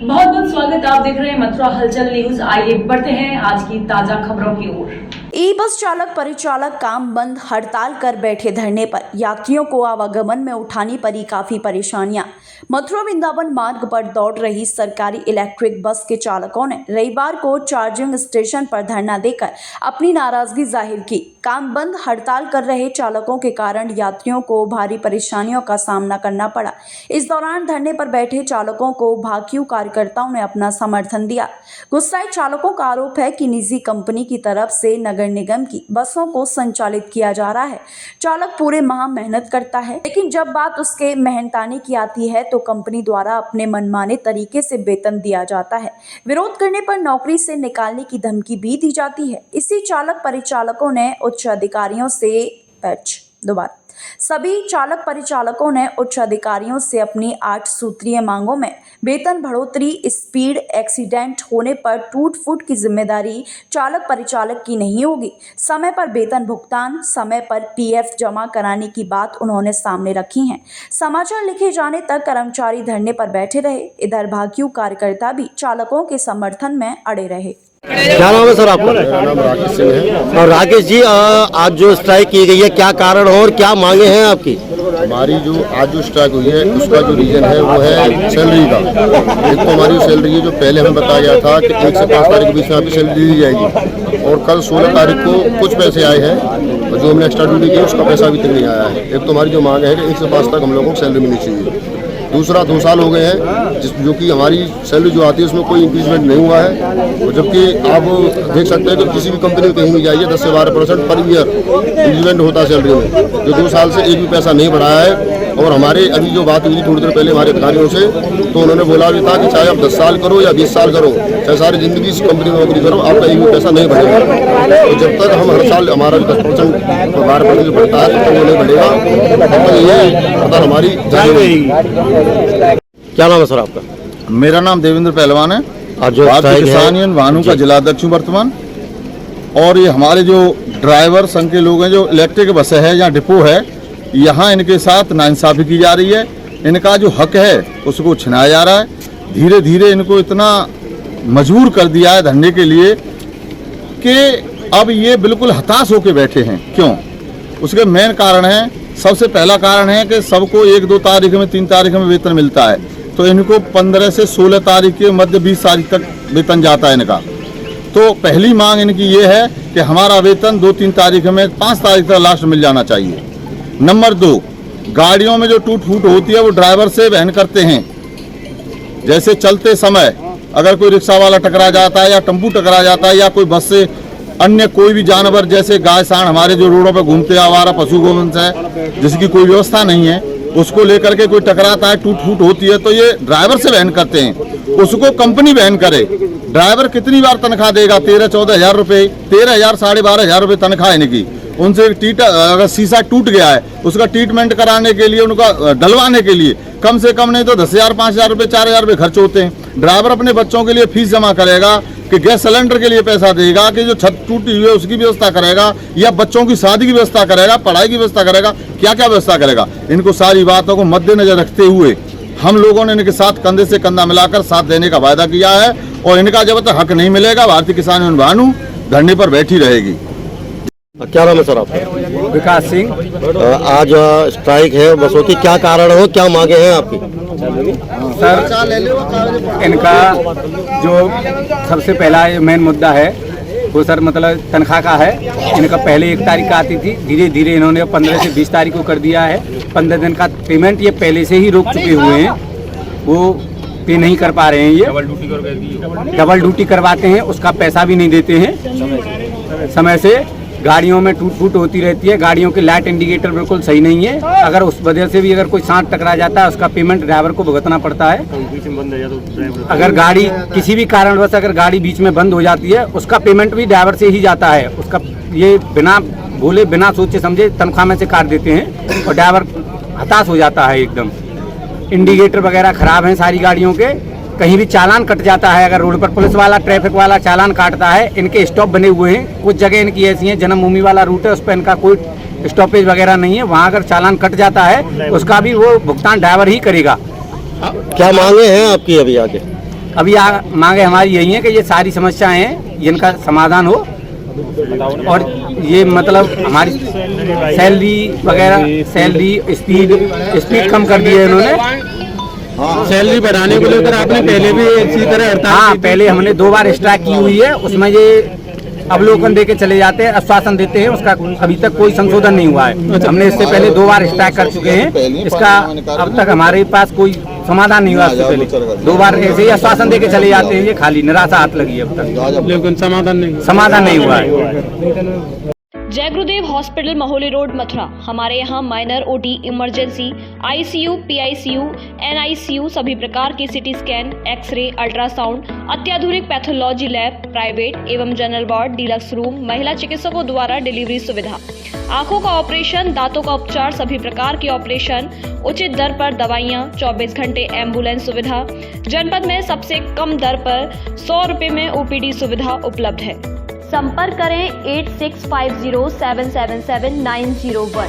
बहुत बहुत स्वागत। आप देख रहे हैं मथुरा हलचल न्यूज। आइए बढ़ते हैं आज की ताजा खबरों की ओर। ई बस चालक परिचालक काम बंद हड़ताल कर बैठे धरने पर। यात्रियों को आवागमन में उठानी पड़ी काफी परेशानियां। मथुरा वृंदावन मार्ग पर दौड़ रही सरकारी इलेक्ट्रिक बस के चालकों ने रविवार को चार्जिंग स्टेशन पर धरना देकर अपनी नाराजगी जाहिर की। काम बंद हड़ताल कर रहे चालकों के कारण यात्रियों को भारी परेशानियों का सामना करना पड़ा। इस दौरान धरने पर बैठे चालकों को भाकियू कार्यकर्ताओं ने अपना समर्थन दिया। गुस्साए चालकों का आरोप है कि निजी कंपनी की तरफ से नगर निगम की बसों को संचालित किया जा रहा है। चालक पूरे माह मेहनत करता है, लेकिन जब बात उसके मेहनताने की आती है तो कंपनी द्वारा अपने मनमाने तरीके से वेतन दिया जाता है। विरोध करने पर नौकरी से निकालने की धमकी भी दी जाती है। इसी चालक परिचालकों ने उच्च अधिकारियों से सभी चालक परिचालकों ने उच्च अधिकारियों से अपनी 8 सूत्रीय मांगों में वेतन बढ़ोतरी, स्पीड एक्सीडेंट होने पर टूट फूट की जिम्मेदारी चालक परिचालक की नहीं होगी, समय पर वेतन भुगतान, समय पर पीएफ जमा कराने की बात उन्होंने सामने रखी है। समाचार लिखे जाने तक कर्मचारी धरने पर बैठे रहे। इधर भाकियू कार्यकर्ता भी चालकों के समर्थन में अड़े रहे। क्या नाम है सर आपका? मेरा नाम राकेश सिंह है। और राकेश जी, आज जो स्ट्राइक की गई है क्या कारण हो और क्या मांगे हैं आपकी? हमारी जो आज जो स्ट्राइक हुई है उसका जो रीजन है वो है सैलरी का। एक तो हमारी सैलरी है जो पहले हमें बताया गया था कि 1 से 5 तारीख के बीच में आपकी सैलरी दी जाएगी, और कल 16 तारीख को कुछ पैसे आए हैं और जो हमने एक्स्ट्रा ड्यूटी की उसका पैसा अभी तक नहीं आया है। एक तो हमारी जो मांग है कि 1 से 5 तक हम लोगों को सैलरी मिलनी चाहिए। दूसरा 2 साल हो गए हैं जो कि हमारी सैलरी जो आती है उसमें कोई इंक्रीजमेंट नहीं हुआ है, और जबकि आप देख सकते हैं कि किसी भी कंपनी में कहीं भी जाइए 10 से 12% पर ईयर इंक्रीजमेंट होता है सैलरी में, जो 2 साल से एक भी पैसा नहीं बढ़ाया है। और हमारे अभी जो बात हुई थी थोड़ी देर पहले हमारे अधिकारियों से, तो उन्होंने बोला भी था कि चाहे आप 10 साल करो या 20 साल करो, चाहे सारी ज़िंदगी इस कंपनी में नौकरी करो, आपका एक भी पैसा नहीं बढ़ेगा। तो जब तक हम हर साल हमारा 10% 12% जो बढ़ता है तब तक वो नहीं बढ़ेगा, तब तक ये हड़ताल हमारी जारी रहेगी। क्या नाम है सर आपका? मेरा नाम देवेंद्र पहलवान है। आज जो भारतीय किसान यूनियन वाहनों का जिला अध्यक्ष हूँ वर्तमान। और ये हमारे जो ड्राइवर संघ के लोग हैं, जो इलेक्ट्रिक बसें है या डिपो है, यहाँ इनके साथ नाइंसाफ़ी की जा रही है। इनका जो हक है उसको छिनाया जा रहा है। धीरे धीरे इनको इतना मजबूर कर दिया है धरने के लिए कि अब ये बिल्कुल हताश होकर बैठे हैं। क्यों? उसके मेन कारण है, सबसे पहला कारण है कि सबको 1-2 तारीख में 3 तारीख में वेतन मिलता है, तो इनको 15 से 16 तारीख के मध्य 20 तारीख तक वेतन जाता है इनका। तो पहली मांग इनकी ये है कि हमारा वेतन 2-3 तारीख में 5 तारीख तक लास्ट मिल जाना चाहिए। नंबर 2, गाड़ियों में जो टूट फूट होती है वो ड्राइवर से वहन करते हैं। जैसे चलते समय अगर कोई रिक्शा वाला टकरा जाता है या टेम्पू टकरा जाता है या कोई बस से अन्य कोई भी जानवर जैसे गाय सांड हमारे जो रोडों पर घूमते आवारा पशु गोवंश है जिसकी कोई व्यवस्था नहीं है, उसको लेकर के कोई टकराता है, टूट फूट होती है, तो ये ड्राइवर से वहन करते हैं। उसको कंपनी वहन करे। ड्राइवर कितनी बार तनख्वाह देगा? 13-14 हज़ार रुपये, 13,000 साढ़े 12,000 रुपये तनख्वाह इनकी। उनसे अगर शीशा टूट गया है उसका ट्रीटमेंट कराने के लिए, उनका डलवाने के लिए कम से कम नहीं तो 10,000, 5,000 रुपये, 4,000 रुपये खर्च होते हैं। ड्राइवर अपने बच्चों के लिए फीस जमा करेगा कि गैस सिलेंडर के लिए पैसा देगा, कि जो छत टूटी हुई है उसकी व्यवस्था करेगा, या बच्चों की शादी की व्यवस्था करेगा, पढ़ाई की व्यवस्था करेगा, क्या क्या व्यवस्था करेगा। इनको सारी बातों को मद्देनजर रखते हुए हम लोगों ने इनके साथ कंधे से कंधा मिलाकर साथ देने का वायदा किया है, और इनका जब तक हक नहीं मिलेगा भारतीय किसान यूनियन वाहनों धरने पर बैठी रहेगी। क्या नाम है सर आपका? विकास सिंह। आज स्ट्राइक है बसों की, क्या कारण हो, क्या मांगे हैं आपकी? सर, इनका जो सबसे पहला मेन मुद्दा है वो सर मतलब तनख्वाह का है। इनका पहले 1 तारीख का आती थी, धीरे धीरे इन्होंने 15 से 20 तारीख को कर दिया है। 15 दिन का पेमेंट ये पहले से ही रोक चुके हुए हैं, वो पे नहीं कर पा रहे हैं। ये डबल ड्यूटी करवाते हैं, उसका पैसा भी नहीं देते हैं समय से। गाड़ियों में टूट फूट होती रहती है, गाड़ियों के लाइट इंडिकेटर बिल्कुल सही नहीं है। अगर उस वजह से भी अगर कोई सांड टकरा जाता है उसका पेमेंट ड्राइवर को भुगतना पड़ता है। अगर गाड़ी किसी भी कारणवश अगर गाड़ी बीच में बंद हो जाती है उसका पेमेंट भी ड्राइवर से ही जाता है। उसका ये बिना बोले बिना सोचे समझे तनख्वाह में से काट देते हैं और ड्राइवर हताश हो जाता है एकदम। इंडिकेटर वगैरह खराब हैं सारी गाड़ियों के, कहीं भी चालान कट जाता है। अगर रोड पर पुलिस वाला ट्रैफिक वाला चालान काटता है, इनके स्टॉप बने हुए हैं, कुछ जगह इनकी ऐसी हैं जन्मभूमि वाला रूट है उस पर इनका कोई स्टॉपेज वगैरह नहीं है, वहाँ अगर चालान कट जाता है उसका भी वो भुगतान ड्राइवर ही करेगा। क्या मांगे हैं आपकी अभी आगे? अभी मांगे हमारी यही है कि ये सारी समस्याएं हैं जिनका समाधान हो, और ये मतलब हमारी सैलरी वगैरह, सैलरी स्पीड कम कर दी है इन्होंने। सैलरी बढ़ाने को लेकर आपने पहले भी इसी तरह हड़ताल हाँ, की थी? पहले हमने 2 बार स्ट्राइक की हुई है, उसमें ये अवलोकन देके चले जाते हैं, आश्वासन देते हैं, उसका अभी तक कोई संशोधन नहीं हुआ है। हमने इससे पहले 2 बार स्ट्राइक कर चुके हैं, इसका अब तक हमारे पास कोई समाधान नहीं हुआ। इससे पहले 2 बार ऐसे ही आश्वासन देके चले जाते हैं, ये खाली निराशा हाथ लगी है, अब तक लेकिन समाधान नहीं हुआ है। जय गुरुदेव हॉस्पिटल महोली रोड मथुरा। हमारे यहाँ minor, OT, emergency, ICU, PICU, NICU, सभी प्रकार के सिटी स्कैन, एक्सरे, अल्ट्रासाउंड, अत्याधुनिक पैथोलॉजी लैब, प्राइवेट एवं जनरल वार्ड, डीलक्स रूम, महिला चिकित्सकों द्वारा डिलीवरी सुविधा, आंखों का ऑपरेशन, दांतों का उपचार, सभी प्रकार के ऑपरेशन, उचित दर पर दवाइयाँ, 24 घंटे एम्बुलेंस सुविधा। जनपद में सबसे कम दर पर 100 रुपये में ओपीडी सुविधा उपलब्ध है। संपर्क करें 8650777901।